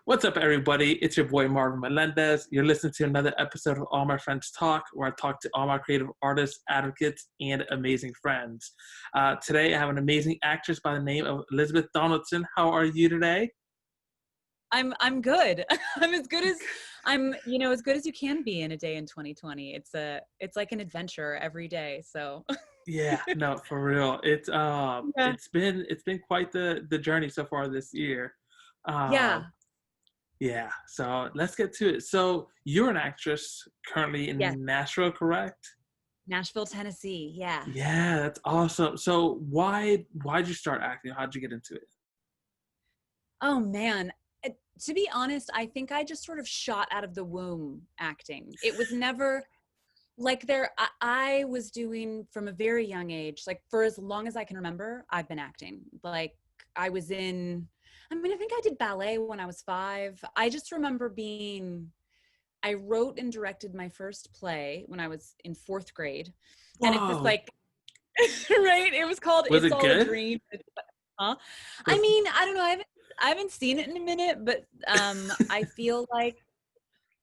What's up, everybody? It's your boy Marvin Melendez. You're listening to another episode of All My Friends Talk, where I talk to all my creative artists, advocates, and amazing friends. Today, I have an amazing actress by the name of Elisabeth Donaldson. How are you today? I'm good. I'm as good as as good as you can be in a day in 2020. It's like an adventure every day. So Yeah, no, for real. It's yeah. it's been quite the journey so far this year. Um, Yeah. yeah, so let's get to it. So you're an actress currently Yes. in Nashville, correct? Nashville, Tennessee. Yeah. Yeah, that's awesome. So why'd you start acting? How'd you get into it? Oh man. To be honest, I think I just sort of shot out of the womb acting. It was never like I was doing from a very young age, like for as long as I can remember, I've been acting. Like I was in I think I did ballet when I was 5. I just remember I wrote and directed my first play when I was in 4th grade. And it's this Whoa, like, right? It was called was It's it All a good? Dream. Huh? Was I don't know. I haven't seen it in a minute, but I feel like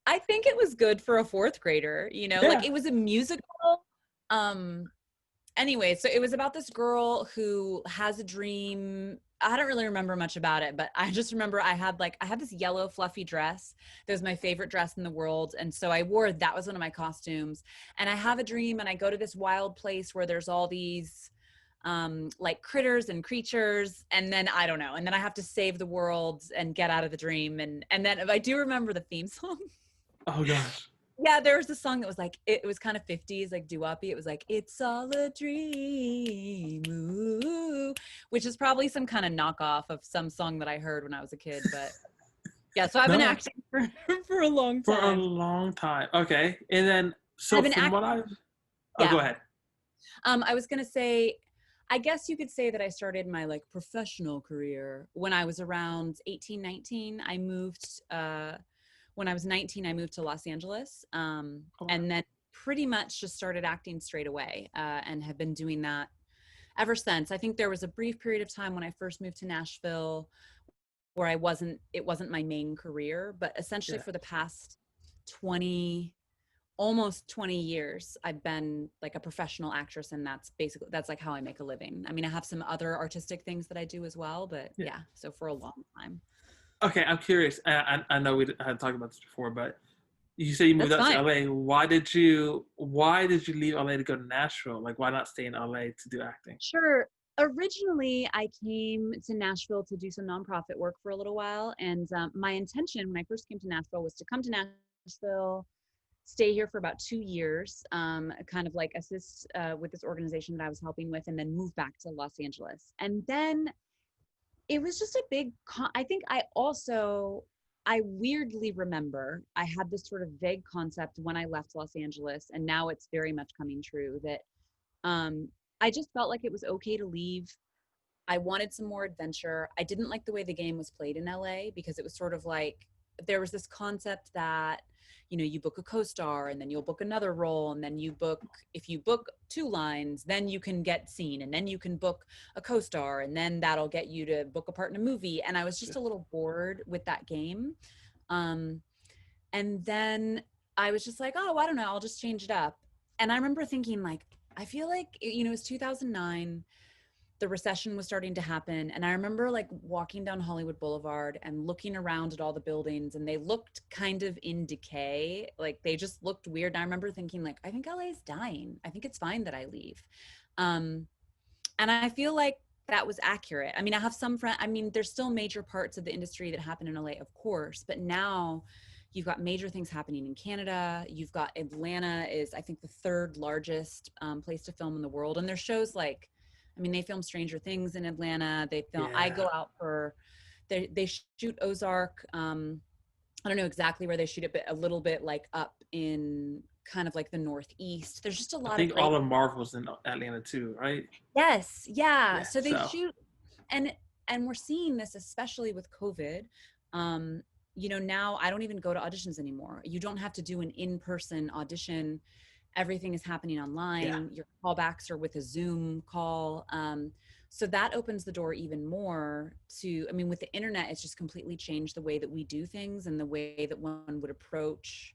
I think it was good for a 4th grader, like Yeah. it was a musical. Um, anyway, so it was about this girl who has a dream. I don't really remember much about it, but I just remember I had this yellow fluffy dress that was my favorite dress in the world, and so I wore that was one of my costumes. And I have a dream, and I go to this wild place where there's all these like critters and creatures, and then I don't know, and then I have to save the world and get out of the dream, and then I do remember the theme song. Oh gosh. Yeah, there was a song that was like, it was kind of 50s, like doo-wop-y. It was like, it's all a dream, ooh, which is probably some kind of knockoff of some song that I heard when I was a kid. But yeah, so I've been No, acting for, for a long for a time. long time. Okay. And then so I've been from acting, what I've oh go yeah. ahead. I was gonna say, I guess you could say that I started my like professional career when I was around 18, 19. When I was 19, I moved to Los Angeles, Okay. and then pretty much just started acting straight away, and have been doing that ever since. I think there was a brief period of time when I first moved to Nashville where it wasn't my main career, but essentially Yeah. for the past 20, almost 20 years, I've been like a professional actress, and that's like how I make a living. I mean, I have some other artistic things that I do as well, but Yeah. yeah, so for a long time. Okay, I'm curious. I know we had talked about this before, but you say you moved That's out to fine. LA. Why did you leave LA to go to Nashville? Like why not stay in LA to do acting? Sure. Originally, I came to Nashville to do some nonprofit work for a little while. And my intention when I first came to Nashville was to come to Nashville, stay here for about 2 years, kind of like assist with this organization that I was helping with, and then move back to Los Angeles. And then it was just a I think I weirdly remember I had this sort of vague concept when I left Los Angeles, and now it's very much coming true that um, I just felt like it was okay to leave. I wanted some more adventure. I didn't like the way the game was played in LA because it was sort of like there was this concept that, you book a co-star and then you'll book another role. And then if you book 2 lines, then you can get seen, and then you can book a co-star, and then that'll get you to book a part in a movie. And I was just a little bored with that game. Um, and then I was just like, oh, I don't know, I'll just change it up. And I remember thinking, like, I feel like, it was 2009. The recession was starting to happen. And I remember like walking down Hollywood Boulevard and looking around at all the buildings, and they looked kind of in decay. Like they just looked weird. And I remember thinking, like, I think LA is dying. I think it's fine that I leave. Um, and I feel like that was accurate. I mean, I have some friends, there's still major parts of the industry that happen in LA, of course, but now you've got major things happening in Canada. You've got Atlanta is, I think, the 3rd largest place to film in the world. And there's shows like, they film Stranger Things in Atlanta. I Yeah. go out they shoot Ozark. I don't know exactly where they shoot it, but a little bit like up in kind of like the Northeast. There's just a I lot of think great. all of Marvel's in Atlanta too, right? Yes, yeah. Yeah. So they So shoot, and we're seeing this especially with COVID. Um, now I don't even go to auditions anymore. You don't have to do an in-person audition. Everything is happening yeah. online. Your callbacks are with a Zoom call. So that opens the door even more to, I mean, with the internet, it's just completely changed the way that we do things and the way that one would approach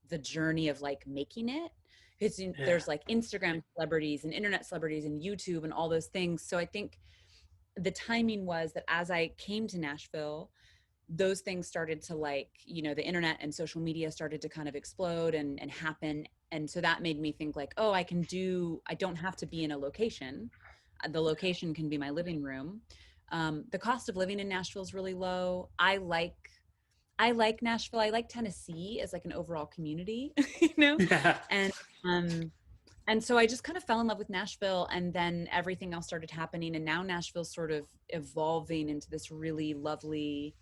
the journey of like making it. Because Yeah. there's like Instagram celebrities and internet celebrities and YouTube and all those things. So I think the timing was that as I came to Nashville, those things started to like, you know, the internet and social media started to kind of explode and happen. And so that made me think like, oh, I don't have to be in a location. The location can be my living room. The cost of living in Nashville is really low. I like Nashville. I like Tennessee as like an overall community, you know? Yeah. And, um, and so I just kind of fell in love with Nashville, and then everything else started happening. And now Nashville's sort of evolving into this really lovely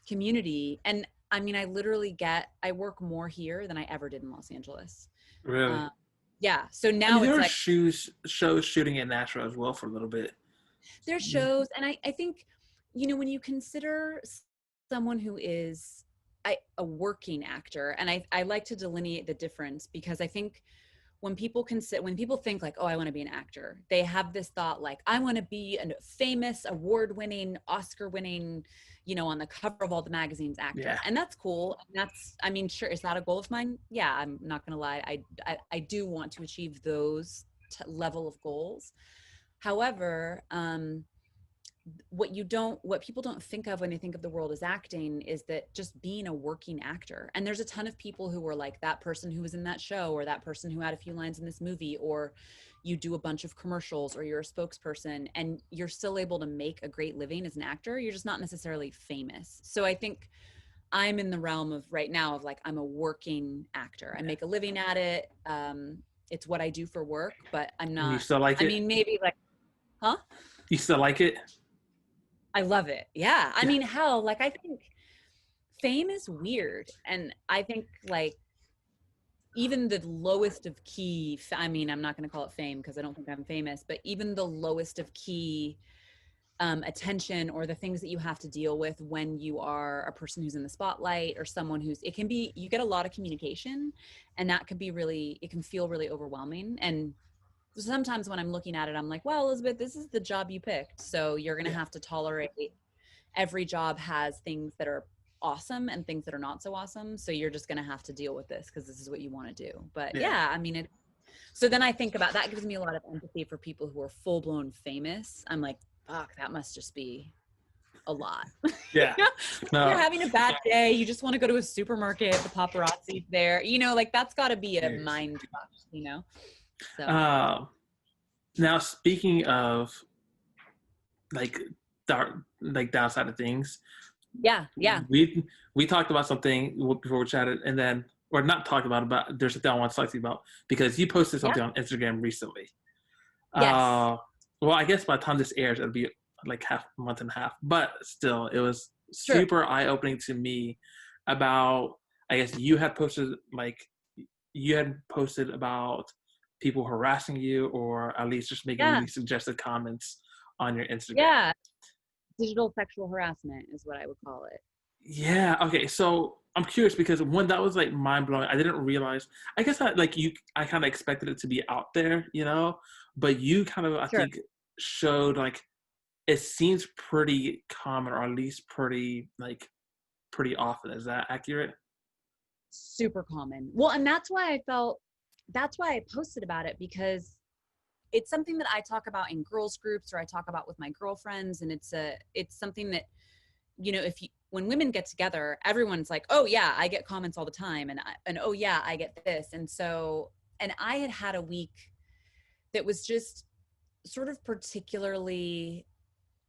community. And I mean, I work more here than I ever did in Los Angeles. Really. Um, yeah. So I mean, now there it's were like shows shooting in Nashville as well for a little bit. there's shows. And I think, you know, when you consider someone who is a working actor, and I like to delineate the difference, because I think when people think like, oh, I want to be an actor, they have this thought like, I want to be a famous, award-winning, Oscar-winning, you know, on the cover of all the magazines actor. Yeah. And that's cool. I mean, sure, is that a goal of mine? Yeah, I'm not gonna lie. I do want to achieve those level of goals. However, what people don't think of when they think of the world as acting is that just being a working actor. And there's a ton of people who are like that person who was in that show, or that person who had a few lines in this movie, or you do a bunch of commercials, or you're a spokesperson, and you're still able to make a great living as an actor. You're just not necessarily famous. So I think I'm in the realm of right now of like, I'm a working actor. I make a living at it. It's what I do for work, but I'm And you not, still like I it? mean, maybe like, huh? You still like it? I love it. Yeah. I Yeah. mean, hell, like I think fame is weird. And I think like even the lowest of key, I mean, I'm not going to call it fame because I don't think I'm famous, but even the lowest of key attention, or the things that you have to deal with when you are a person who's in the spotlight, or someone it can be, you get a lot of communication, and that can be really, it can feel really overwhelming. And sometimes when I'm looking at it, I'm like, well, Elisabeth, this is the job you picked. So you're going to Yeah. have to tolerate, every job has things that are awesome and things that are not so awesome. So you're just going to have to deal with this because this is what you want to do. But Yeah. yeah, I mean, so then I think about that, gives me a lot of empathy for people who are full blown famous. I'm like, fuck, that must just be a lot. Yeah. You're No. having a bad day. You just want to go to a supermarket. The paparazzi's there, you know, like that's got to be a Yes. mind fuck, you know? So Uh, Now speaking of like dark, like downside of things, yeah, yeah, we talked about something before we chatted, and then or not talked about there's something I want to talk to you about because you posted yeah, something on Instagram recently. yes, Well, I guess by the time this airs, it'll be like half a month and a half, but still, it was true. super eye opening to me about. I guess you had posted about people harassing you, or at least just making Yeah, really suggestive comments on your Instagram. yeah. Digital sexual harassment is what I would call it. Yeah. Okay. So I'm curious because one that was like mind blowing. I didn't realize. I guess I kind of expected it to be out there, but you kind of I Sure. think showed like it seems pretty common, or at least pretty often. Is that accurate? Super common. Well, and that's why I posted about it, because it's something that I talk about in girls groups, or I talk about with my girlfriends. And it's something that, you know, when women get together, everyone's like, oh yeah, I get comments all the time. And oh yeah, I get this. And I had a week that was just sort of particularly,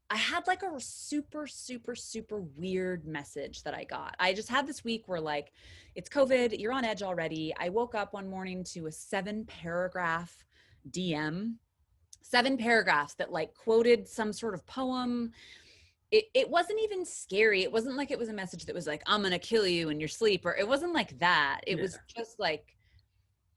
I had like a super, super, super weird message that I got. I just had this week where like, it's COVID, you're on edge already. I woke up one morning to a 7-paragraph DM, 7 paragraphs that like quoted some sort of poem. It wasn't even scary. It wasn't like it was a message that was like, I'm going to kill you in your sleep, or it wasn't like that. It Yeah. was just like,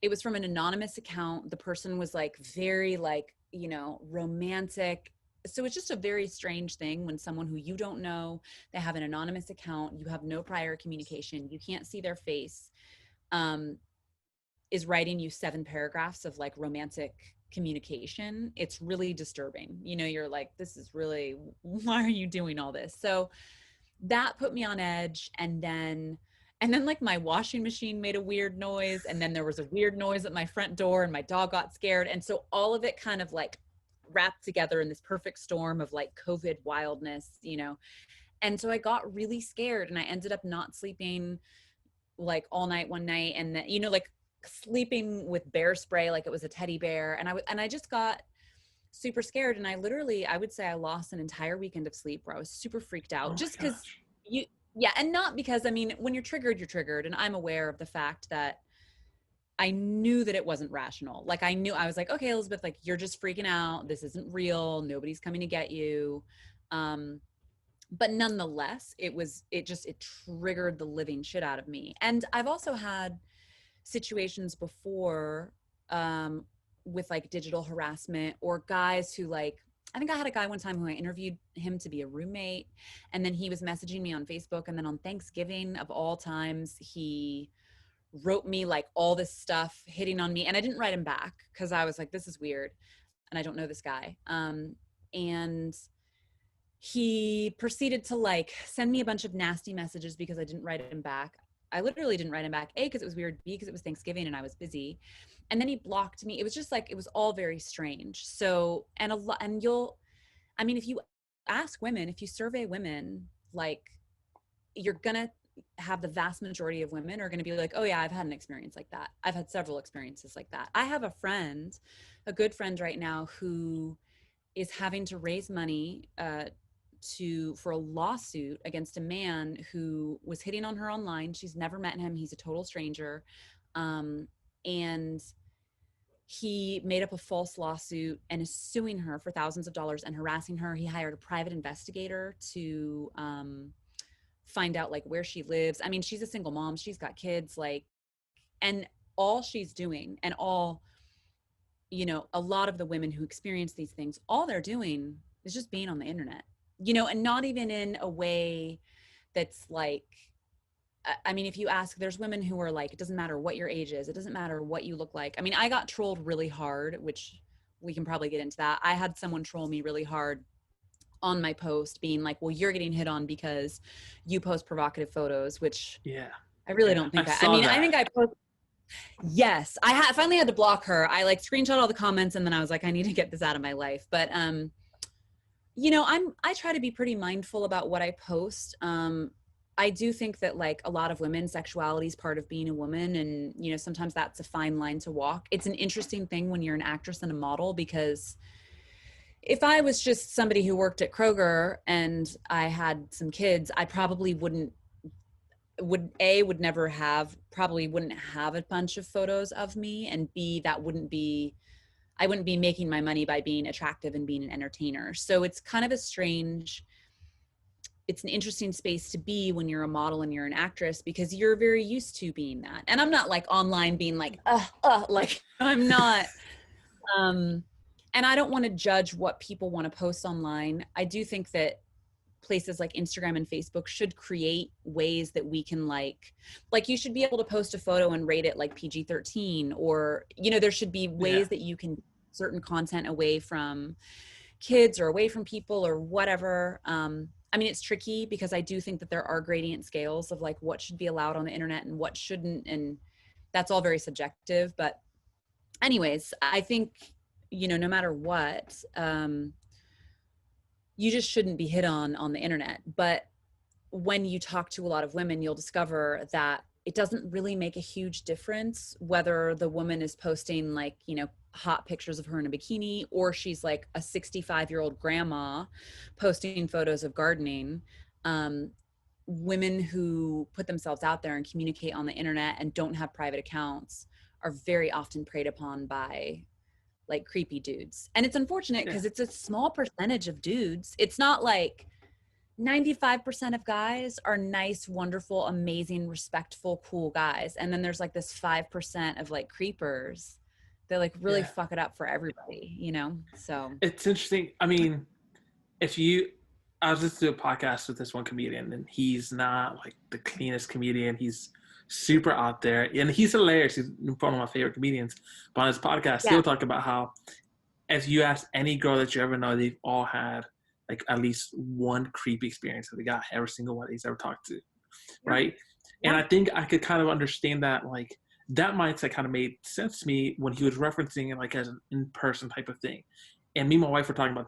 it was from an anonymous account. The person was like very like, you know, romantic. So it's just a very strange thing when someone who you don't know, they have an anonymous account, you have no prior communication, you can't see their face. Um, is writing you 7 paragraphs of like romantic communication, it's really disturbing. You know, you're like, this is really, why are you doing all this? So that put me on edge. And then like my washing machine made a weird noise, and then there was a weird noise at my front door, and my dog got scared. And so all of it kind of like wrapped together in this perfect storm of like COVID wildness, you know. And so I got really scared, and I ended up not sleeping like all night one night, and then, you know, like sleeping with bear spray like it was a teddy bear. And I just got super scared, and I would say I lost an entire weekend of sleep where I was super freaked out, Oh just my because gosh. yeah, and not because, I mean, when you're triggered, and I'm aware of the fact that I knew that it wasn't rational. Like I was like, okay, Elisabeth, like you're just freaking out. This isn't real. Nobody's coming to get you. Um, but nonetheless, it triggered the living shit out of me. And I've also had situations before, with like digital harassment, or guys who like, I think I had a guy one time who I interviewed him to be a roommate, and then he was messaging me on Facebook, and then on Thanksgiving of all times, he wrote me like all this stuff hitting on me, and I didn't write him back because I was like, this is weird and I don't know this guy. And he proceeded to like send me a bunch of nasty messages because I didn't write him back. I literally didn't write him back, A, because it was weird, B, because it was Thanksgiving and I was busy. And then he blocked me. It was just like, it was all very strange. So, and a lot, and I mean, if you ask women, if you survey women, like, you're gonna have the vast majority of women are going to be like, oh yeah, I've had an experience like that. I've had several experiences like that. I have a good friend right now, who is having to raise money for a lawsuit against a man who was hitting on her online. She's never met him. He's a total stranger. And he made up a false lawsuit and is suing her for thousands of dollars and harassing her. He hired a private investigator to find out like where she lives. I mean, she's a single mom. She's got kids, like, and all she's doing, and all, you know, a lot of the women who experience these things, all they're doing is just being on the internet, you know, and not even in a way that's like, I mean, if you ask, there's women who are like, it doesn't matter what your age is. It doesn't matter what you look like. I mean, I got trolled really hard, which we can probably get into that. I had someone troll me really hard on my post, being like, well, you're getting hit on because you post provocative photos, which Yeah. I really Yeah. don't think I Saw mean, I that. think I post, yes, finally had to block her. I like screenshot all the comments, and then I was like, I need to get this out of my life. But, you know, I try to be pretty mindful about what I post. I do think that like a lot of women, sexuality is part of being a woman. And, you know, sometimes that's a fine line to walk. It's an interesting thing when you're an actress and a model, because if I was just somebody who worked at Kroger and I had some kids, I probably probably wouldn't have a bunch of photos of me, and B, I wouldn't be making my money by being attractive and being an entertainer. So it's kind of it's an interesting space to be when you're a model and you're an actress, because you're very used to being that. And I'm not like online being like, like I'm not, and I don't want to judge what people want to post online. I do think that places like Instagram and Facebook should create ways that we can like you should be able to post a photo and rate it like PG-13, or, you know, there should be Yeah. ways that you can certain content away from kids or away from people or whatever. I mean, it's tricky because I do think that there are gradient scales of like what should be allowed on the internet and what shouldn't. And that's all very subjective. But anyways, I think, you know, no matter what, you just shouldn't be hit on the internet. But when you talk to a lot of women, you'll discover that it doesn't really make a huge difference whether the woman is posting like, you know, hot pictures of her in a bikini, or she's like a 65-year-old grandma posting photos of gardening. Women who put themselves out there and communicate on the internet and don't have private accounts are very often preyed upon by like creepy dudes. And it's unfortunate Yeah. because it's a small percentage of dudes. It's not like 95% of guys are nice, wonderful, amazing, respectful, cool guys. And then there's like this 5% of like creepers that like really Yeah. fuck it up for everybody, you know? So, It's interesting. I mean, if you, I was just doing a podcast with this one comedian, and he's not like the cleanest comedian. He's super out there, and he's hilarious. He's one of my favorite comedians. But on his podcast, Yeah. he'll talk about how if you ask any girl that you ever know, they've all had like at least one creepy experience with a guy, every single one he's ever talked to, Yeah. right? And I think I could kind of understand that, like that mindset kind of made sense to me when he was referencing it like as an in-person type of thing. And me and my wife were talking about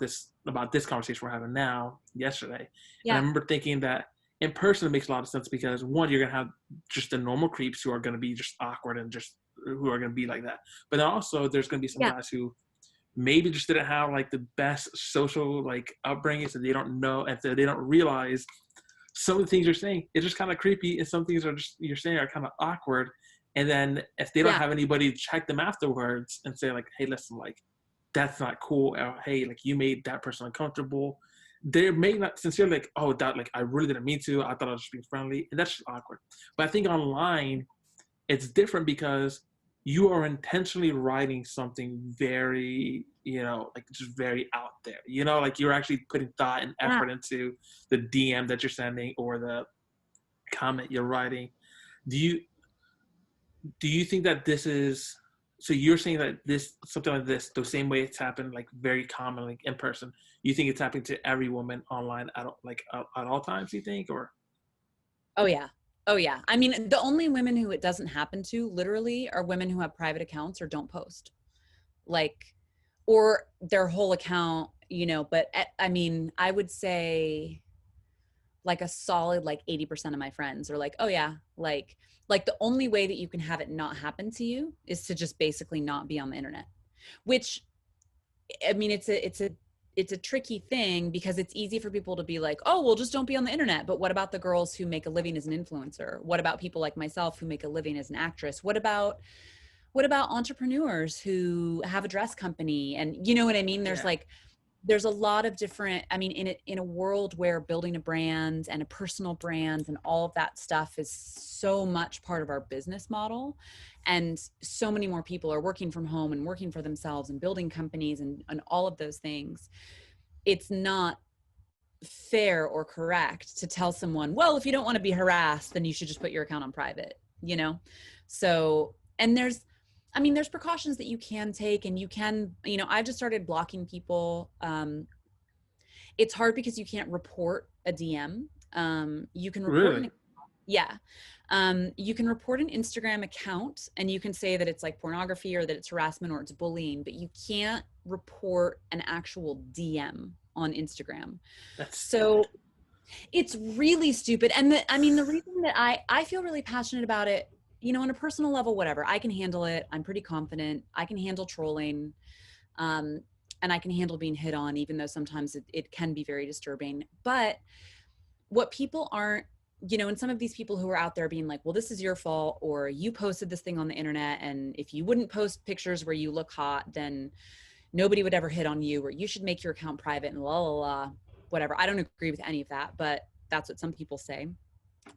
this conversation we're having now yesterday. And I Yeah. remember thinking that in person it makes a lot of sense because one, you're gonna have just the normal creeps who are gonna be just awkward and just who are gonna be like that. But then also there's gonna be some Yeah. guys who maybe just didn't have like the best social like upbringing, so they don't know and so they don't realize some of the things you're saying is just kind of creepy, and some things are just you're saying are kind of awkward. And then if they don't Yeah. have anybody to check them afterwards and say like, hey, listen, like that's not cool, or hey, like you made that person uncomfortable, they may not sincerely like, oh, that like I really didn't mean to. I thought I was just being friendly, and that's just awkward. But I think online it's different because you are intentionally writing something very, like just very out there. Like you're actually putting thought and Yeah. effort into the DM that you're sending or the comment you're writing. Do you think that this is so you're saying that this something like this, the same way it's happened like very commonly in person, you think it's happening to every woman online at all times, you think, or Oh yeah. Oh yeah. I mean, the only women who it doesn't happen to literally are women who have private accounts or don't post. Like, or their whole account, but I mean, I would say like a solid like 80% of my friends are like, oh yeah, like the only way that you can have it not happen to you is to just basically not be on the internet. Which, I mean, it's a tricky thing because it's easy for people to be like, oh, well, just don't be on the internet. But what about the girls who make a living as an influencer? What about people like myself who make a living as an actress? What about entrepreneurs who have a dress company? And you know what I mean? There's a lot of different, I mean, in a world where building a brand and a personal brand and all of that stuff is so much part of our business model. And so many more people are working from home and working for themselves and building companies and all of those things. It's not fair or correct to tell someone, well, if you don't want to be harassed, then you should just put your account on private, So, and there's precautions that you can take, and you can, I've just started blocking people. It's hard because you can't report a DM. You can report really? yeah. You can report an Instagram account and you can say that it's like pornography or that it's harassment or it's bullying, but you can't report an actual DM on Instagram. That's So stupid. it's really stupid. And the reason that I feel really passionate about it, on a personal level, whatever, I can handle it. I'm pretty confident. I can handle trolling. And I can handle being hit on, even though sometimes it can be very disturbing. But what people aren't, and some of these people who are out there being like, well, this is your fault, or you posted this thing on the internet, and if you wouldn't post pictures where you look hot, then nobody would ever hit on you, or you should make your account private and la la la, whatever. I don't agree with any of that, but that's what some people say.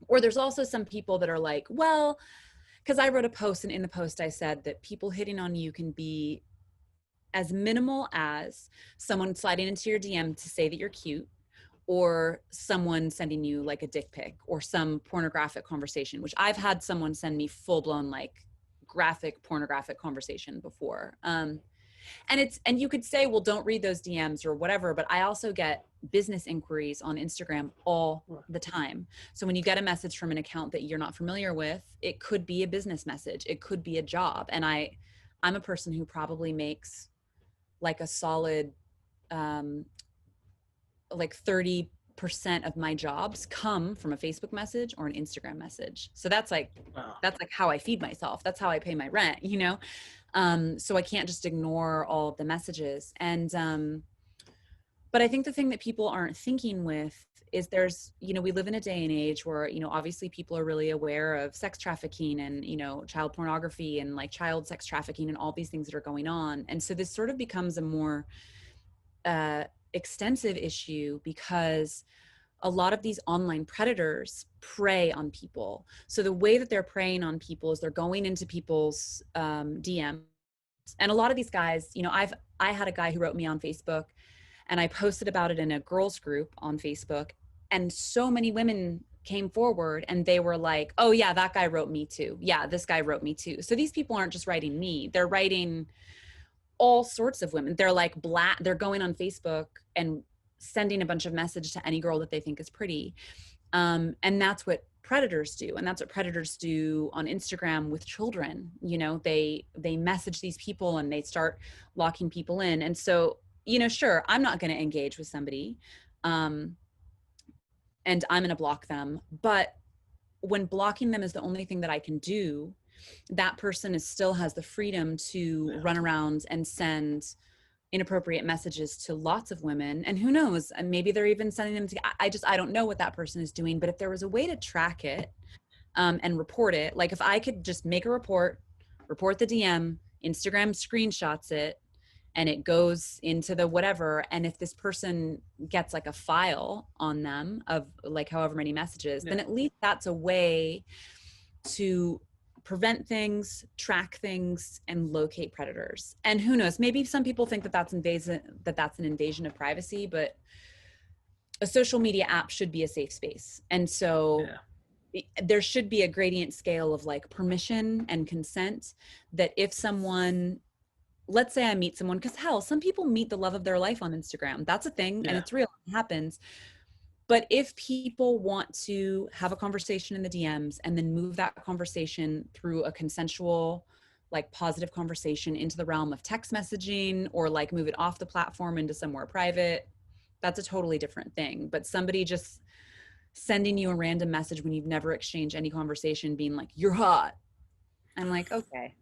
Or there's also some people that are like, well, because I wrote a post, and in the post I said that people hitting on you can be as minimal as someone sliding into your DM to say that you're cute, or someone sending you like a dick pic or some pornographic conversation, which I've had someone send me full blown like graphic pornographic conversation before. And you could say, well, don't read those DMs or whatever, but I also get business inquiries on Instagram all the time. So when you get a message from an account that you're not familiar with, it could be a business message, it could be a job. And I'm a person who probably makes like a solid like 30% of my jobs come from a Facebook message or an Instagram message. So that's like Wow. how I feed myself. That's how I pay my rent, so I can't just ignore all of the messages. And but I think the thing that people aren't thinking with is there's, we live in a day and age where, obviously people are really aware of sex trafficking and, child pornography and like child sex trafficking and all these things that are going on. And so this sort of becomes a more extensive issue because a lot of these online predators prey on people. So the way that they're preying on people is they're going into people's DMs. And a lot of these guys, I had a guy who wrote me on Facebook, and I posted about it in a girls group on Facebook. And so many women came forward and they were like, oh yeah, that guy wrote me too. Yeah, this guy wrote me too. So these people aren't just writing me, they're writing all sorts of women. They're like they're going on Facebook and sending a bunch of messages to any girl that they think is pretty. And that's what predators do. And that's what predators do on Instagram with children. You know, they message these people and they start locking people in. And so, you know, sure, I'm not going to engage with somebody. And I'm going to block them. But when blocking them is the only thing that I can do, that person still has the freedom to run around and send inappropriate messages to lots of women. And who knows, and maybe they're even sending them to, I don't know what that person is doing. But if there was a way to track it and report it, like if I could just make a report the DM, Instagram screenshots it, and it goes into the whatever. And if this person gets like a file on them of like however many messages, then at least that's a way to prevent things, track things, and locate predators. And who knows, maybe some people think that that's an invasion of privacy, but a social media app should be a safe space. And so there should be a gradient scale of like permission and consent, that if someone, let's say I meet someone, because hell, some people meet the love of their life on Instagram. That's a thing, and it's real, it happens. But if people want to have a conversation in the DMs and then move that conversation through a consensual, like positive conversation into the realm of text messaging, or like move it off the platform into somewhere private, that's a totally different thing. But somebody just sending you a random message when you've never exchanged any conversation being like, you're hot. I'm like, okay.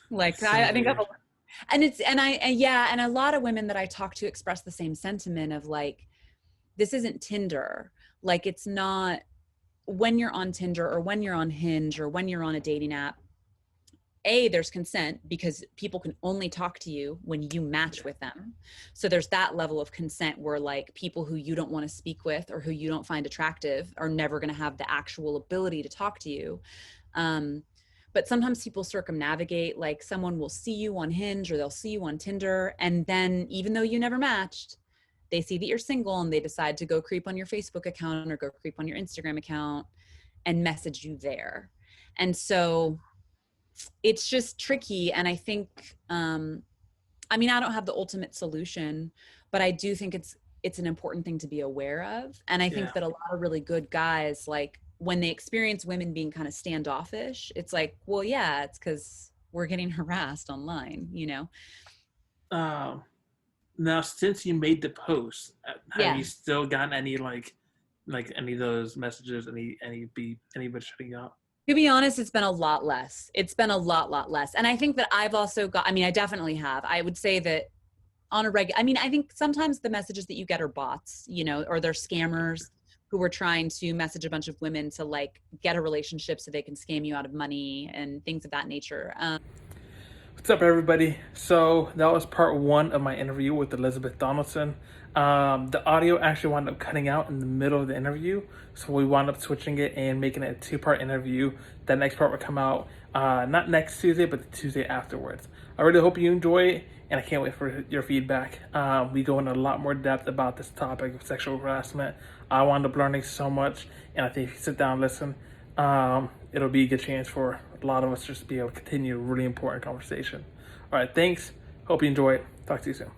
Like, I think and a lot of women that I talk to express the same sentiment of like, this isn't Tinder. Like, it's not, when you're on Tinder or when you're on Hinge or when you're on a dating app, there's consent, because people can only talk to you when you match with them. So there's that level of consent where like people who you don't want to speak with or who you don't find attractive are never going to have the actual ability to talk to you. But sometimes people circumnavigate, like someone will see you on Hinge or they'll see you on Tinder. And then even though you never matched, they see that you're single and they decide to go creep on your Facebook account or go creep on your Instagram account and message you there. And so it's just tricky. And I think, I mean, I don't have the ultimate solution, but I do think it's an important thing to be aware of. And I think that a lot of really good guys, like when they experience women being kind of standoffish, it's like, well, yeah, it's because we're getting harassed online, you know? Now, since you made the post, have you still gotten any like any of those messages, anybody shutting out? To be honest, it's been a lot less. It's been a lot less. And I think that I've also got, I mean, I definitely have. I would say that on a regular, I mean, I think sometimes the messages that you get are bots, you know, or they're scammers who are trying to message a bunch of women to like get a relationship so they can scam you out of money and things of that nature. What's up, everybody? So that was part one of my interview with Elisabeth Donaldson. The audio actually wound up cutting out in the middle of the interview, so we wound up switching it and making it a two-part interview. That next part will come out not next Tuesday, but the Tuesday afterwards. I really hope you enjoy it, and I can't wait for your feedback. We go into a lot more depth about this topic of sexual harassment. I wound up learning so much, and I think if you sit down and listen, it'll be a good chance for a lot of us just to be able to continue a really important conversation. All right, thanks. Hope you enjoy it. Talk to you soon.